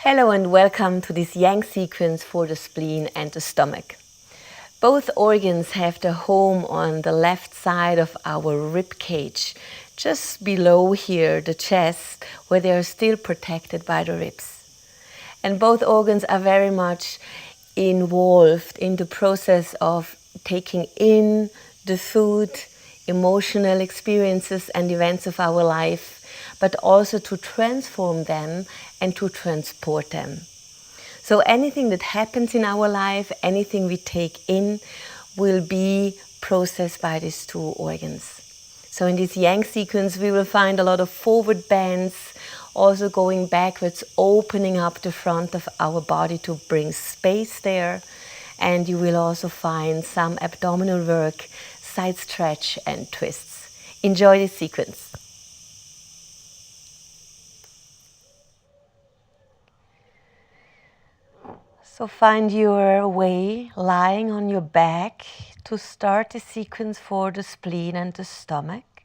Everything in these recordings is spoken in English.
Hello and welcome to this yang sequence for the spleen and the stomach. Both organs have their home on the left side of our rib cage, just below here, the chest, where they are still protected by the ribs. And both organs are very much involved in the process of taking in the food, emotional experiences and events of our life, but also to transform them and to transport them. So anything that happens in our life, anything we take in, will be processed by these two organs. So in this yang sequence, we will find a lot of forward bends, also going backwards, opening up the front of our body to bring space there. And you will also find some abdominal work, side stretch and twists. Enjoy this sequence. So find your way lying on your back to start the sequence for the spleen and the stomach.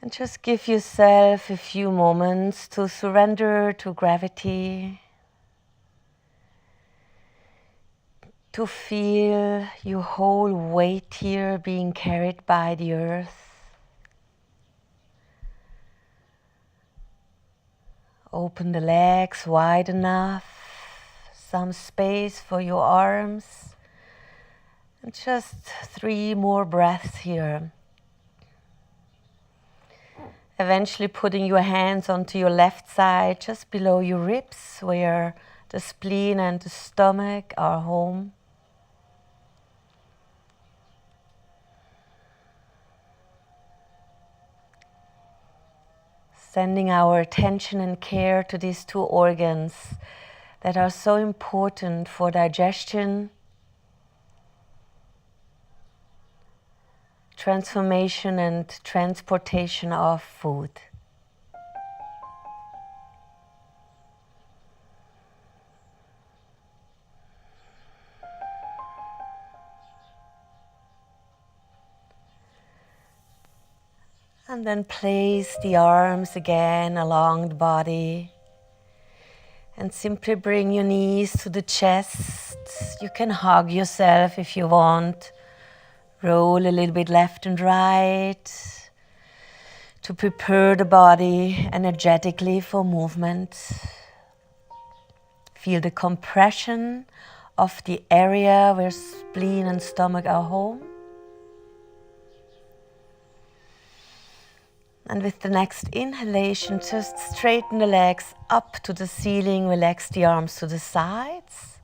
And just give yourself a few moments to surrender to gravity, to feel your whole weight here being carried by the earth. Open the legs wide enough. Some space for your arms, and just 3 more breaths here. Eventually putting your hands onto your left side, just below your ribs, where the spleen and the stomach are home. Sending our attention and care to these two organs that are so important for digestion, transformation and transportation of food. And then place the arms again along the body. And simply bring your knees to the chest. You can hug yourself if you want. Roll a little bit left and right to prepare the body energetically for movement. Feel the compression of the area where spleen and stomach are home. And with the next inhalation, just straighten the legs up to the ceiling, relax the arms to the sides.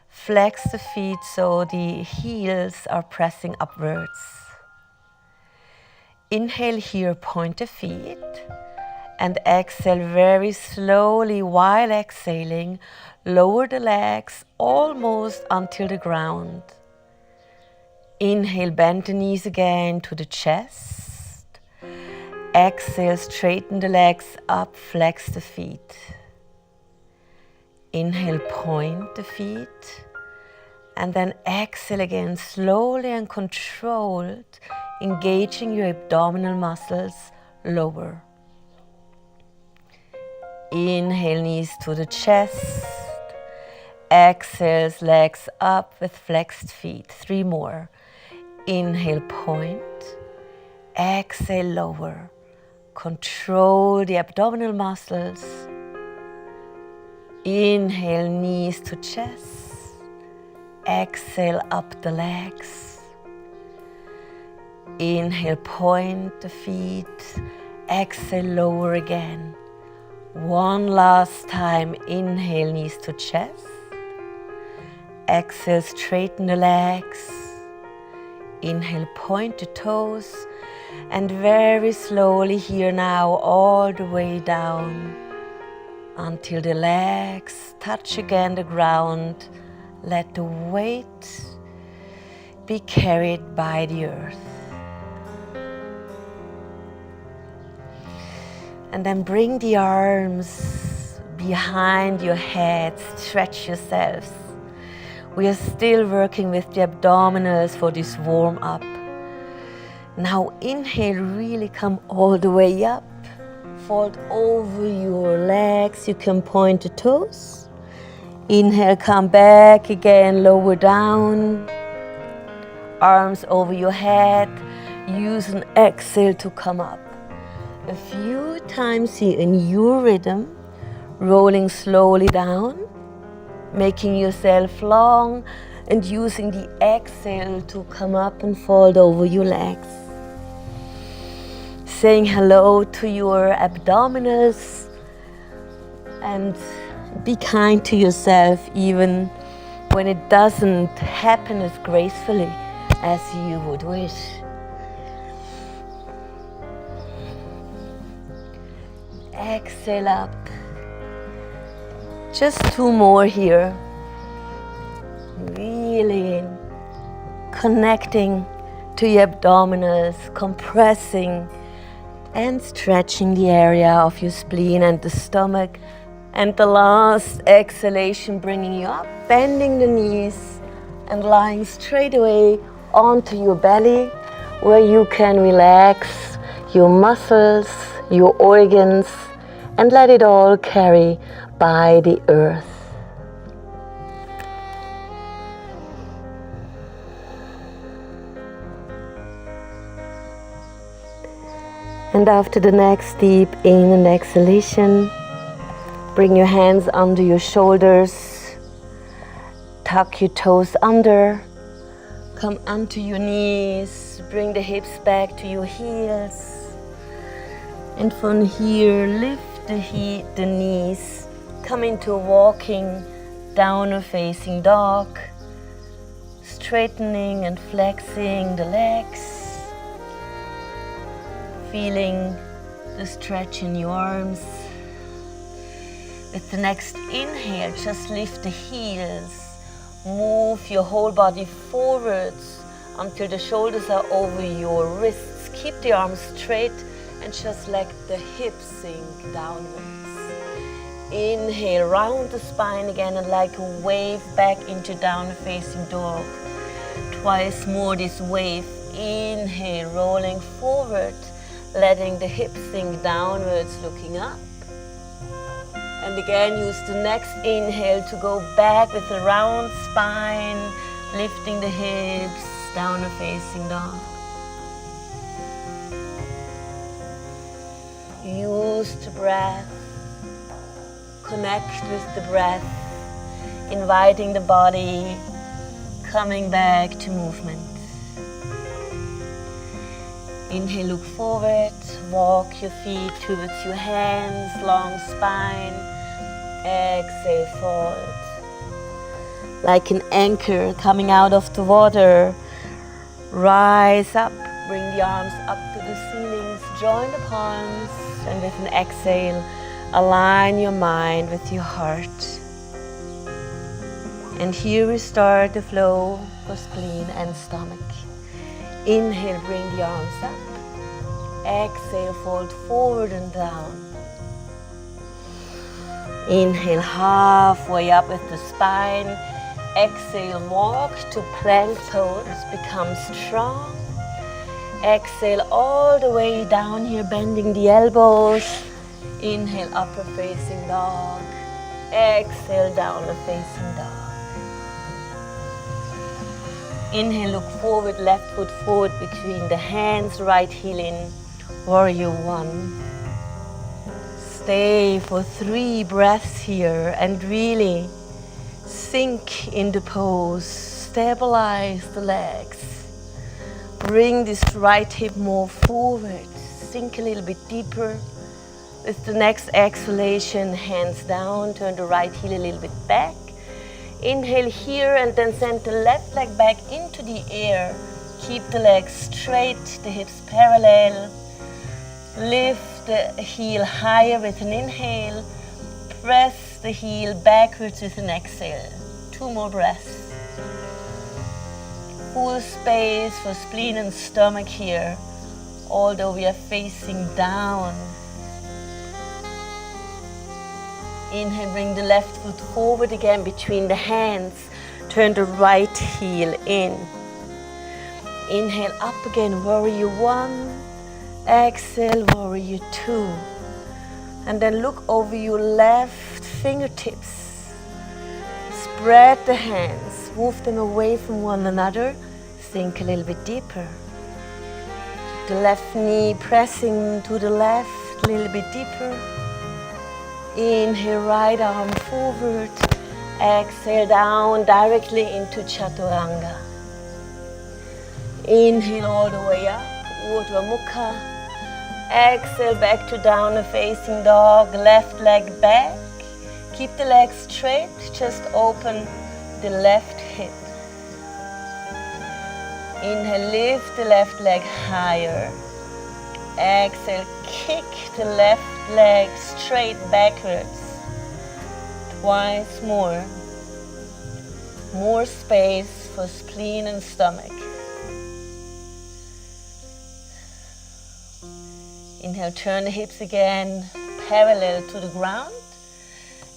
Flex the feet so the heels are pressing upwards. Inhale here, point the feet. And exhale very slowly while exhaling. Lower the legs almost until the ground. Inhale, bend the knees again to the chest. Exhale, straighten the legs up, flex the feet. Inhale, point the feet. And then exhale again, slowly and controlled, engaging your abdominal muscles, lower. Inhale, knees to the chest. Exhale, legs up with flexed feet. 3 more. Inhale, point. Exhale, lower. Control the abdominal muscles. Inhale, knees to chest. Exhale, up the legs. Inhale, point the feet. Exhale, lower again. One last time. Inhale, knees to chest. Exhale, straighten the legs. Inhale, point the toes. And very slowly here now, all the way down until the legs touch again the ground. Let the weight be carried by the earth. And then bring the arms behind your head, stretch yourselves. We are still working with the abdominals for this warm up. Now inhale, really come all the way up. fold over your legs. You can point the toes. Inhale, come back again, lower down. Arms over your head. Use an exhale to come up. A few times here in your rhythm, rolling slowly down, making yourself long, and using the exhale to come up and fold over your legs. Saying hello to your abdominals and be kind to yourself even when it doesn't happen as gracefully as you would wish. Exhale up. Just 2 more here. Really connecting to your abdominals, compressing and stretching the area of your spleen and the stomach. And the last exhalation, bringing you up, bending the knees and lying straight away onto your belly, where you can relax your muscles, your organs, and let it all carry by the earth. And after the next deep in and exhalation, bring your hands under your shoulders, tuck your toes under, come onto your knees, bring the hips back to your heels, and from here lift the knees, come into a walking downward facing dog, straightening and flexing the legs, feeling the stretch in your arms. With the next inhale, just lift the heels, move your whole body forwards until the shoulders are over your wrists. Keep the arms straight and just let the hips sink downwards. Inhale, round the spine again and like a wave back into downward facing dog. Twice more this wave. Inhale, rolling forward, letting the hips sink downwards, looking up. And again, use the next inhale to go back with a round spine, lifting the hips, downward facing dog. Use the breath, connect with the breath, inviting the body, coming back to movement. Inhale, look forward, walk your feet towards your hands, long spine. Exhale, fold. Like an anchor coming out of the water, rise up, bring the arms up to the ceilings, join the palms, and with an exhale, align your mind with your heart. And here we start the flow for spleen and stomach. Inhale, bring the arms up. Exhale, fold forward and down. Inhale, halfway up with the spine. Exhale, walk to plank pose, become strong. Exhale, all the way down here, bending the elbows. Inhale, upper facing dog. Exhale, downward facing dog. Inhale, look forward, left foot forward between the hands, right heel in, warrior one. Stay for 3 breaths here and really sink in the pose, stabilize the legs. Bring this right hip more forward, sink a little bit deeper. With the next exhalation, hands down, turn the right heel a little bit back. Inhale here and then send the left leg back into the air. Keep the legs straight, the hips parallel. Lift the heel higher with an inhale. Press the heel backwards with an exhale. 2 more breaths. Full space for spleen and stomach here, although we are facing down. Inhale, bring the left foot forward again between the hands. Turn the right heel in. Inhale, up again, warrior one. Exhale, warrior two. And then look over your left fingertips. Spread the hands, move them away from one another. Sink a little bit deeper. The left knee pressing to the left, a little bit deeper. Inhale, right arm forward. Exhale, down directly into Chaturanga. Inhale all the way up, Urdhva Mukha. Exhale, back to downward facing dog, left leg back. Keep the legs straight, just open the left hip. Inhale, lift the left leg higher. Exhale, kick the left leg straight backwards. Twice more. More space for spleen and stomach. Inhale, turn the hips again, parallel to the ground.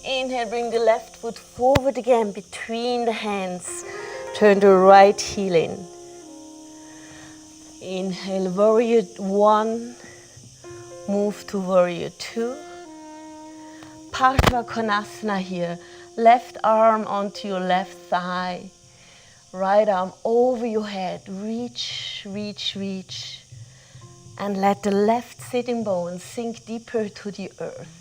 Inhale, bring the left foot forward again between the hands. Turn the right heel in. Inhale, warrior one. Move to warrior two. Parshva Konasana here. Left arm onto your left thigh. Right arm over your head. Reach, reach, reach. And let the left sitting bone sink deeper to the earth.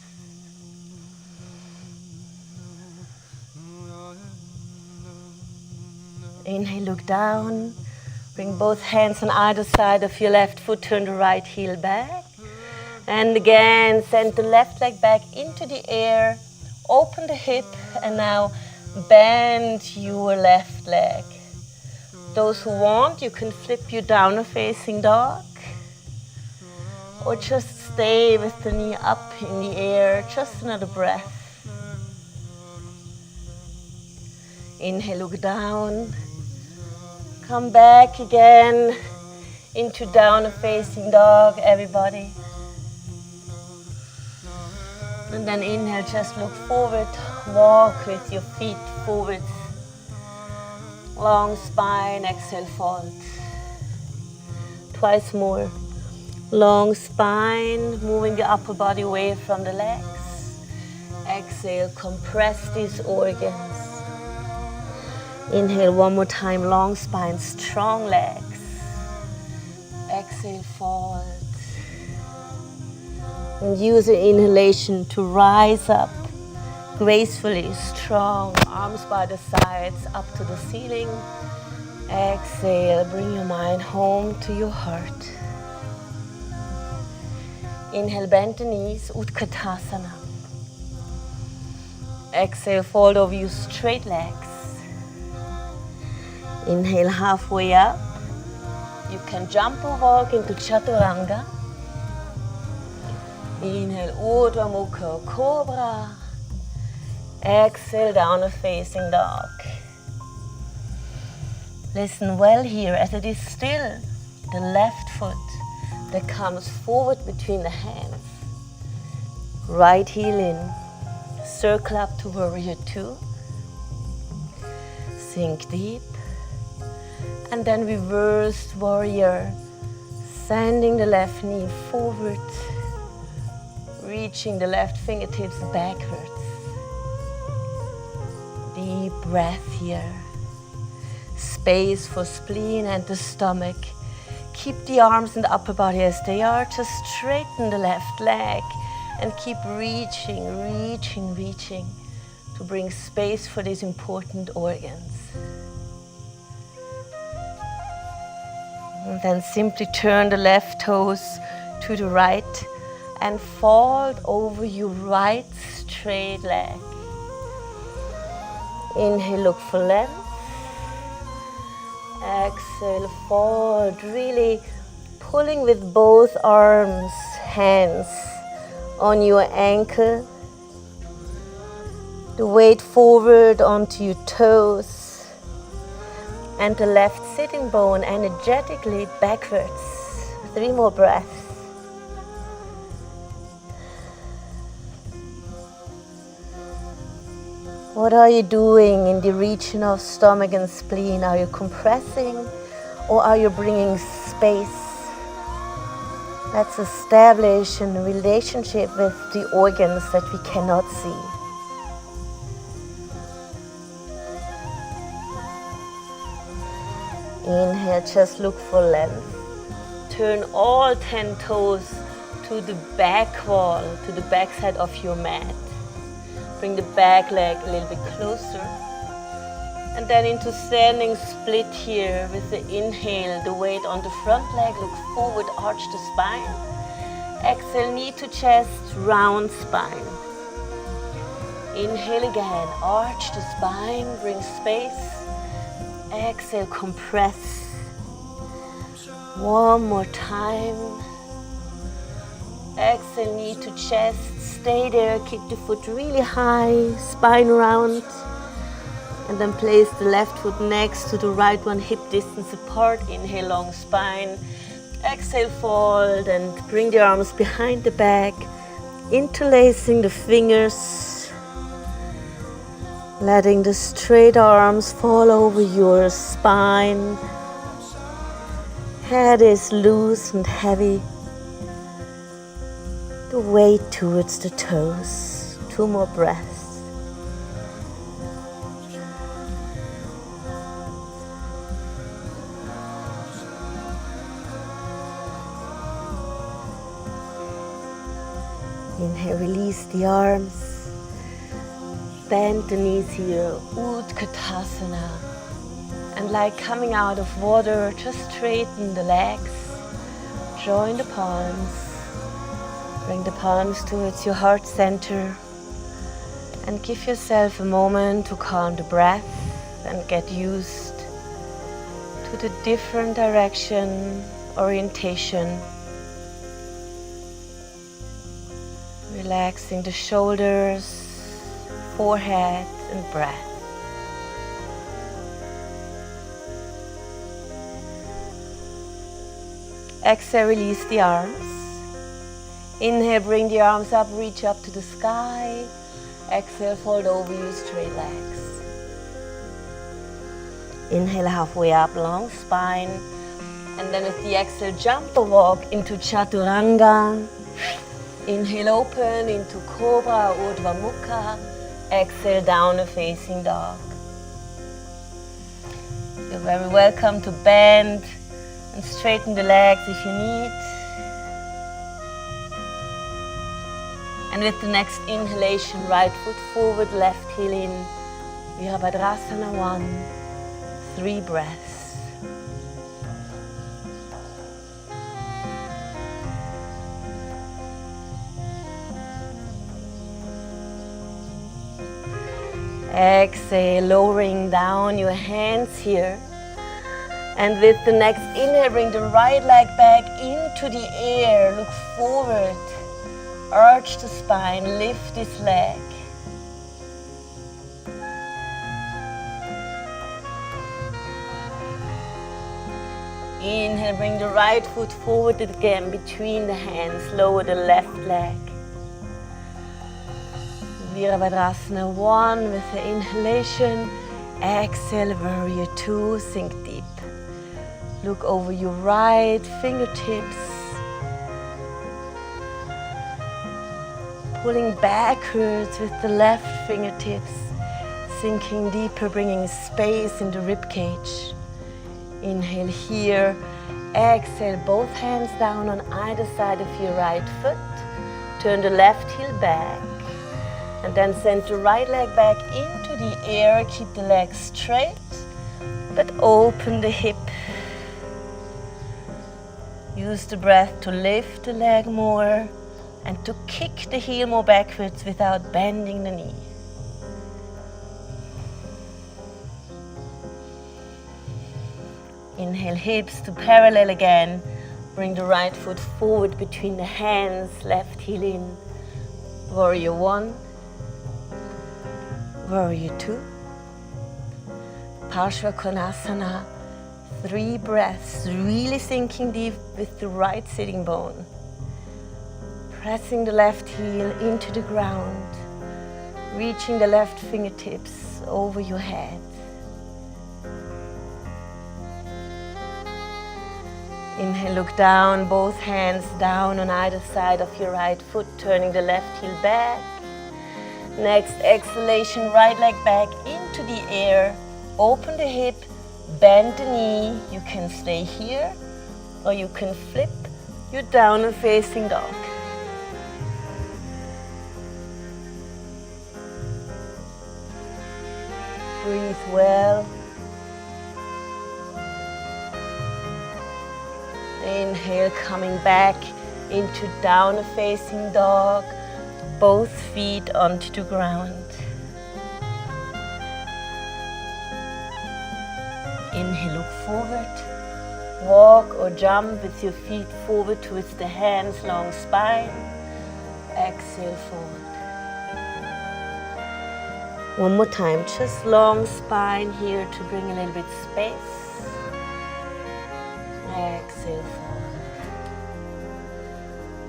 Inhale, look down. Bring both hands on either side of your left foot. Turn the right heel back. And again, send the left leg back into the air. Open the hip and now bend your left leg. Those who want, you can flip your downward facing dog. Or just stay with the knee up in the air. Just another breath. Inhale, look down. Come back again into downward facing dog, everybody. And then inhale, just look forward. Walk with your feet forward. Long spine, exhale, fold. Twice more. Long spine, moving the upper body away from the legs. Exhale, compress these organs. Inhale one more time, long spine, strong legs. Exhale, fold. And use your inhalation to rise up gracefully, strong, arms by the sides, up to the ceiling. Exhale, bring your mind home to your heart. Inhale, bend the knees, Utkatasana. Exhale, fold over your straight legs. Inhale, halfway up. You can jump or walk into Chaturanga. Inhale, Urdhva Mukha, Cobra. Exhale, downward facing dog. Listen well here as it is still the left foot that comes forward between the hands. Right heel in. Circle up to warrior two. Sink deep. And then reversed warrior. Sending the left knee forward. Reaching the left fingertips backwards. Deep breath here. Space for spleen and the stomach. Keep the arms and the upper body as they are. Just straighten the left leg and keep reaching, reaching, reaching to bring space for these important organs. And then simply turn the left toes to the right and fold over your right straight leg. Inhale, look for length. Exhale, fold, really pulling with both arms, hands on your ankle. The weight forward onto your toes. And the left sitting bone energetically backwards. 3 more breaths. What are you doing in the region of stomach and spleen? Are you compressing or are you bringing space? Let's establish a relationship with the organs that we cannot see. Inhale, just look for length. Turn all 10 toes to the back wall, to the back side of your mat. Bring the back leg a little bit closer. And then into standing split here with the inhale, the weight on the front leg, look forward, arch the spine. Exhale, knee to chest, round spine. Inhale again, arch the spine, bring space. Exhale, compress. One more time. Exhale, knee to chest, stay there, keep the foot really high, spine round. And then place the left foot next to the right one, hip distance apart. Inhale, long spine. Exhale, fold and bring the arms behind the back, interlacing the fingers, letting the straight arms fall over your spine. Head is loose and heavy. The weight towards the toes. 2 more breaths. Inhale, release the arms. Bend the knees here, Utkatasana. And like coming out of water, just straighten the legs. Join the palms. Bring the palms towards your heart center. And give yourself a moment to calm the breath and get used to the different direction, orientation. Relaxing the shoulders, forehead and breath. Exhale, release the arms. Inhale, bring the arms up, reach up to the sky. Exhale, fold over your straight legs. Inhale, halfway up, long spine. And then with the exhale, jump the walk into Chaturanga. Inhale, open into Cobra, Urdhva Mukha. Exhale, down facing dog. You're very welcome to bend and straighten the legs if you need. And with the next inhalation, right foot forward, left heel in. Virabhadrasana 1, 3 breaths. Exhale, lowering down your hands here. And with the next inhale, bring the right leg back into the air. Look forward. Arch the spine, lift this leg. Inhale, bring the right foot forward again between the hands. Lower the left leg. Virabhadrasana 1 with the inhalation. Exhale, warrior 2, sink deep. Look over your right fingertips. Pulling backwards with the left fingertips. Sinking deeper, bringing space in the rib cage. Inhale here. Exhale, both hands down on either side of your right foot. Turn the left heel back. And then send the right leg back into the air. Keep the leg straight, but open the hip. Use the breath to lift the leg more and to kick the heel more backwards without bending the knee. Inhale, hips to parallel again. Bring the right foot forward between the hands, left heel in. Warrior 1. Warrior 2, Parshva Konasana, 3 breaths, really sinking deep with the right sitting bone. Pressing the left heel into the ground, reaching the left fingertips over your head. Inhale, look down, both hands down on either side of your right foot, turning the left heel back. Next exhalation, right leg back into the air. Open the hip, bend the knee. You can stay here or you can flip your downward facing dog. Breathe well. Inhale, coming back into downward facing dog. Both feet onto the ground. Inhale, look forward. Walk or jump with your feet forward towards the hands, long spine. Exhale, forward. One more time, just long spine here to bring a little bit space. Exhale, forward.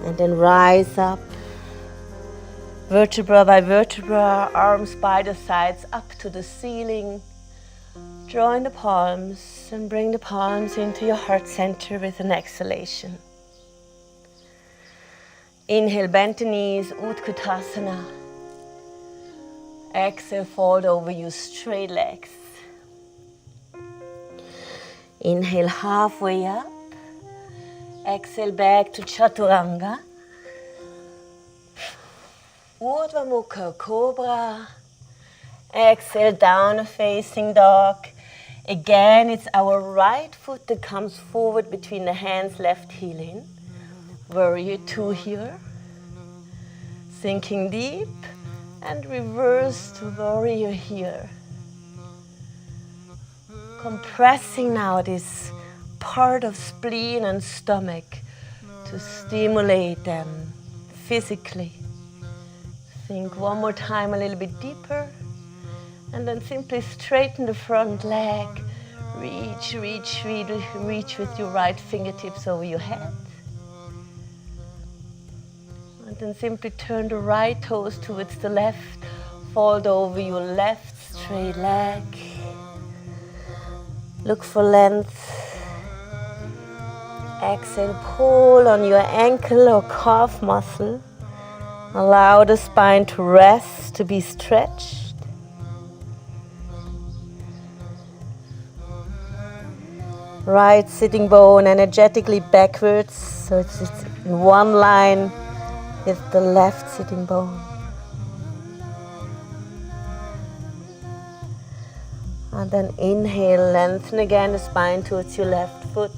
And then rise up. Vertebra by vertebra, arms by the sides up to the ceiling. Join the palms and bring the palms into your heart center with an exhalation. Inhale, bend the knees, Utkatasana. Exhale, fold over your straight legs. Inhale, halfway up. Exhale, back to Chaturanga. Urdhva Mukha Cobra. Exhale, down facing dog. Again, it's our right foot that comes forward between the hands, left heel in. Warrior two here. Sinking deep. And reverse to warrior here. Compressing now this part of spleen and stomach to stimulate them physically. Think one more time a little bit deeper. And then simply straighten the front leg. Reach with your right fingertips over your head. And then simply turn the right toes towards the left. Fold over your left straight leg. Look for length. Exhale, pull on your ankle or calf muscle. Allow the spine to rest, to be stretched. Right sitting bone energetically backwards, so it's in one line with the left sitting bone. And then inhale, lengthen again the spine towards your left foot.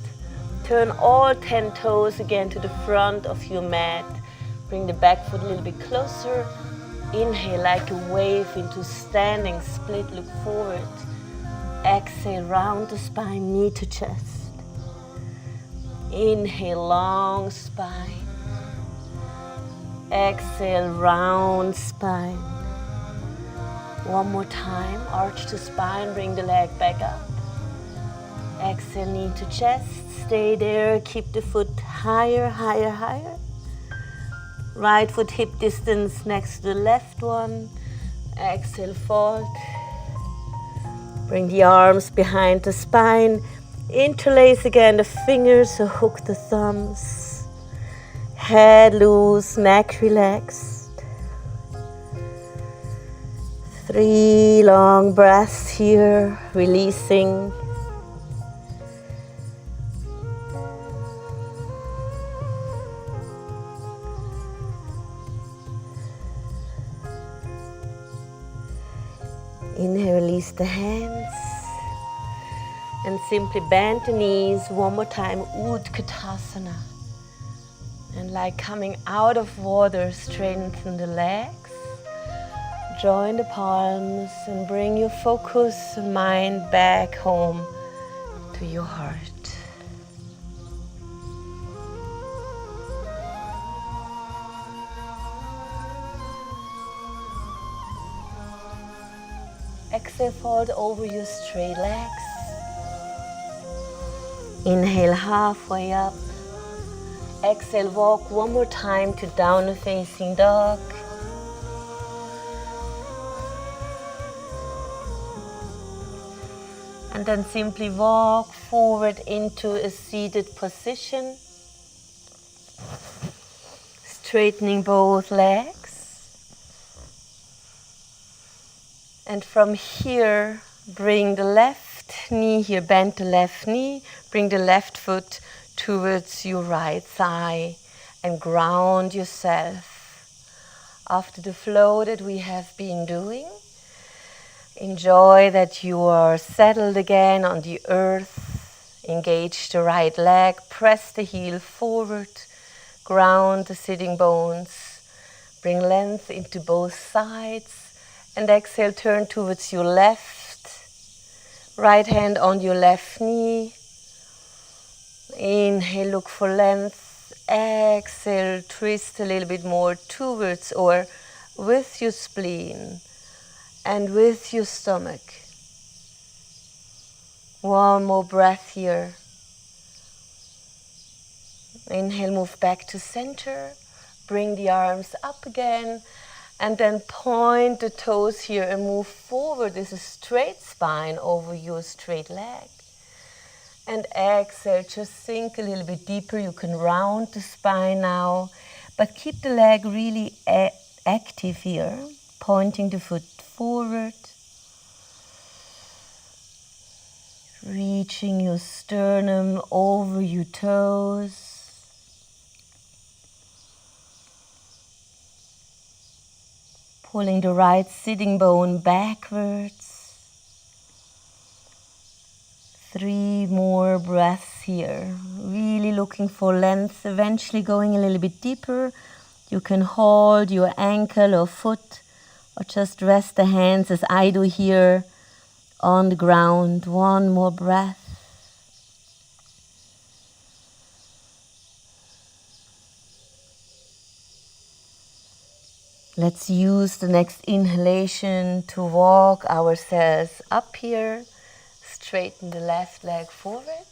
Turn all 10 toes again to the front of your mat. Bring the back foot a little bit closer. Inhale like a wave into standing split, look forward. Exhale, round the spine, knee to chest. Inhale, long spine. Exhale, round spine. One more time, arch the spine, bring the leg back up. Exhale, knee to chest, stay there, keep the foot higher, higher, higher. Right foot hip distance next to the left one. Exhale, fold. Bring the arms behind the spine. Interlace again the fingers, so hook the thumbs. Head loose, neck relaxed. 3 long breaths here, releasing. Inhale, release the hands. And simply bend the knees one more time, Utkatasana. And like coming out of water, strengthen the legs. Join the palms and bring your focus and mind back home to your heart. Exhale, fold over your straight legs. Inhale, halfway up. Exhale, walk one more time to downward facing dog. And then simply walk forward into a seated position, straightening both legs. And from here, bring the left knee here, bend the left knee, bring the left foot towards your right thigh and ground yourself. After the flow that we have been doing, enjoy that you are settled again on the earth. Engage the right leg, press the heel forward, ground the sitting bones, bring length into both sides, and exhale, turn towards your left. Right hand on your left knee. Inhale, look for length. Exhale, twist a little bit more towards or with your spleen and with your stomach. One more breath here. Inhale, move back to center. Bring the arms up again. And then point the toes here and move forward. This is straight spine over your straight leg. And exhale, just sink a little bit deeper. You can round the spine now, but keep the leg really active here. Pointing the foot forward. Reaching your sternum over your toes. Pulling the right sitting bone backwards. 3 more breaths here. Really looking for length, eventually going a little bit deeper. You can hold your ankle or foot or just rest the hands as I do here on the ground. 1 more breath. Let's use the next inhalation to walk ourselves up here. Straighten the left leg forward.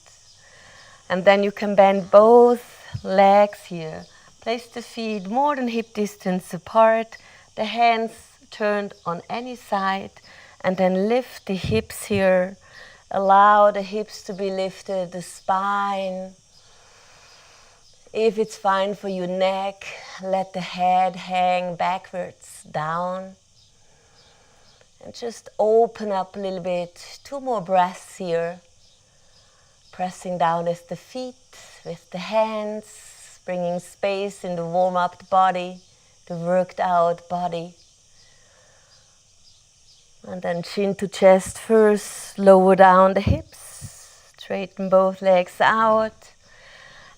And then you can bend both legs here. Place the feet more than hip distance apart. The hands turned on any side. And then lift the hips here. Allow the hips to be lifted, the spine. If it's fine for your neck, let the head hang backwards, down. And just open up a little bit. 2 more breaths here. Pressing down with the feet, with the hands, bringing space in the warm-up body, the worked-out body. And then chin to chest first, lower down the hips, straighten both legs out.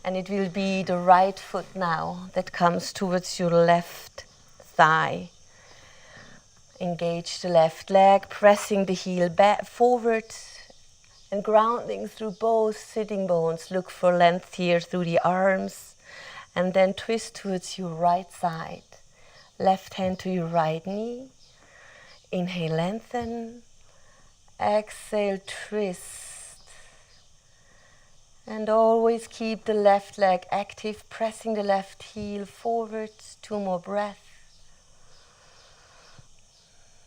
And it will be the right foot now that comes towards your left thigh. Engage the left leg, pressing the heel back forward and grounding through both sitting bones. Look for length here through the arms. And then twist towards your right side. Left hand to your right knee. Inhale, lengthen. Exhale, twist. And always keep the left leg active, pressing the left heel forward. 2 more breaths.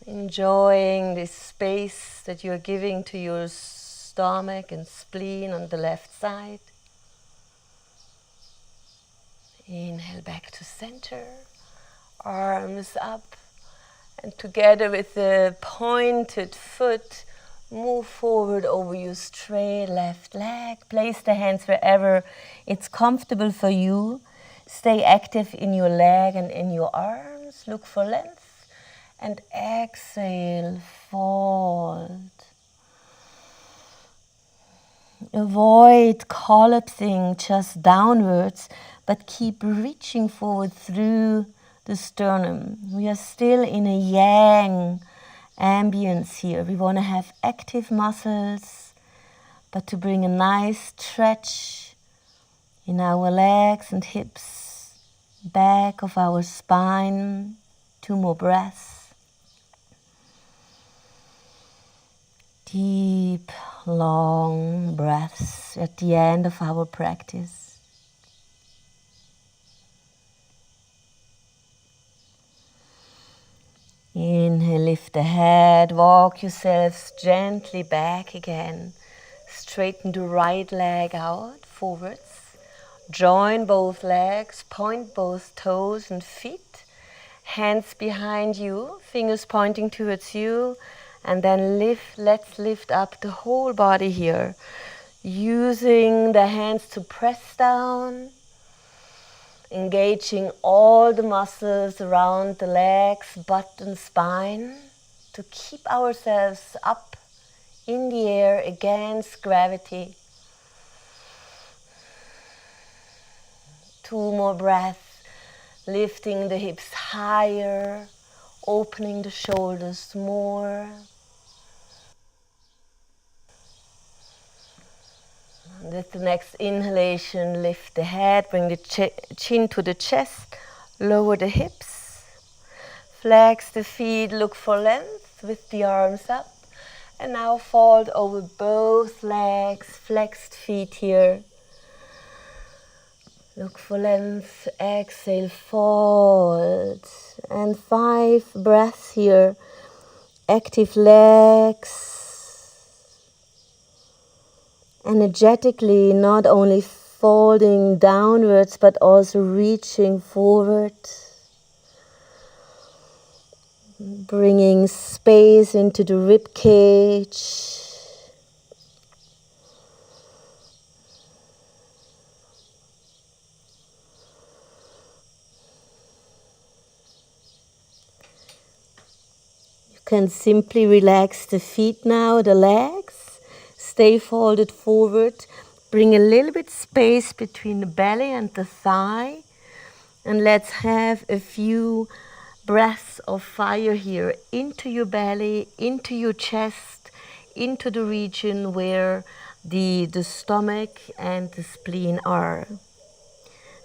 Enjoying this space that you're giving to your stomach and spleen on the left side. Inhale back to center. Arms up. And together with the pointed foot, move forward over your straight left leg. Place the hands wherever it's comfortable for you. Stay active in your leg and in your arms. Look for length. And exhale, fold. Avoid collapsing just downwards, but keep reaching forward through the sternum. We are still in a yang ambience here. We want to have active muscles, but to bring a nice stretch in our legs and hips, back of our spine. 2 more breaths. Deep, long breaths at the end of our practice. Inhale lift the head, walk yourselves gently back again. Straighten the right leg out, forwards. Join both legs, point both toes and feet. Hands behind you, fingers pointing towards you. And then let's lift up the whole body here. Using the hands to press down. Engaging all the muscles around the legs, butt and spine to keep ourselves up in the air against gravity. 2 more breaths, lifting the hips higher, opening the shoulders more. With the next inhalation, lift the head, bring the chin to the chest, lower the hips, flex the feet, look for length with the arms up, and now fold over both legs, flexed feet here. Look for length, exhale, fold, and 5 breaths here, active legs. Energetically, not only folding downwards, but also reaching forward. Bringing space into the rib cage. You can simply relax the feet now, the legs. Stay folded forward. Bring a little bit space between the belly and the thigh. And let's have a few breaths of fire here into your belly, into your chest, into the region where the stomach and the spleen are.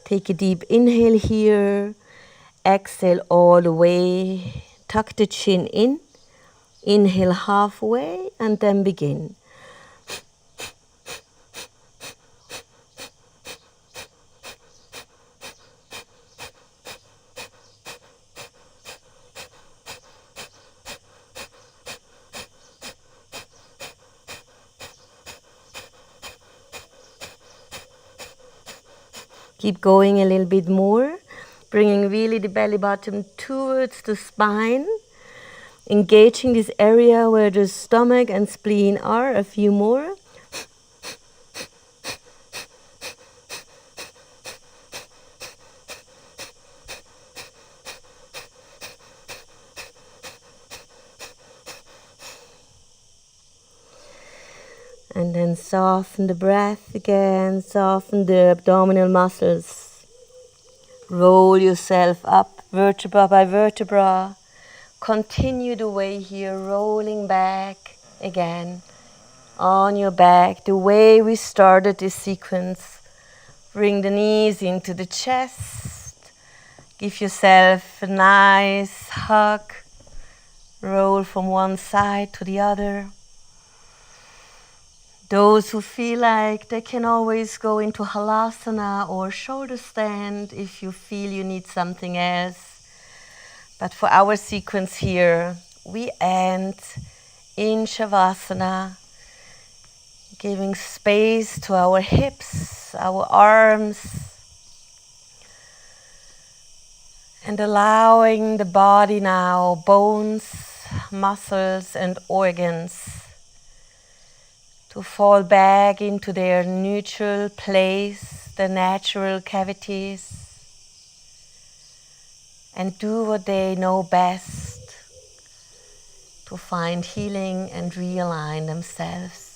Take a deep inhale here. Exhale all the way. Tuck the chin in. Inhale halfway and then begin. Keep going a little bit more, bringing really the belly button towards the spine, engaging this area where the stomach and spleen are, a few more. And then soften the breath again, soften the abdominal muscles. Roll yourself up, vertebra by vertebra. Continue the way here, rolling back again on your back, the way we started this sequence. Bring the knees into the chest. Give yourself a nice hug. Roll from one side to the other. Those who feel like they can always go into halasana or shoulder stand if you feel you need something else. But for our sequence here, we end in Shavasana, giving space to our hips, our arms, and allowing the body now, bones, muscles, and organs to fall back into their neutral place, the natural cavities, and do what they know best to find healing and realign themselves.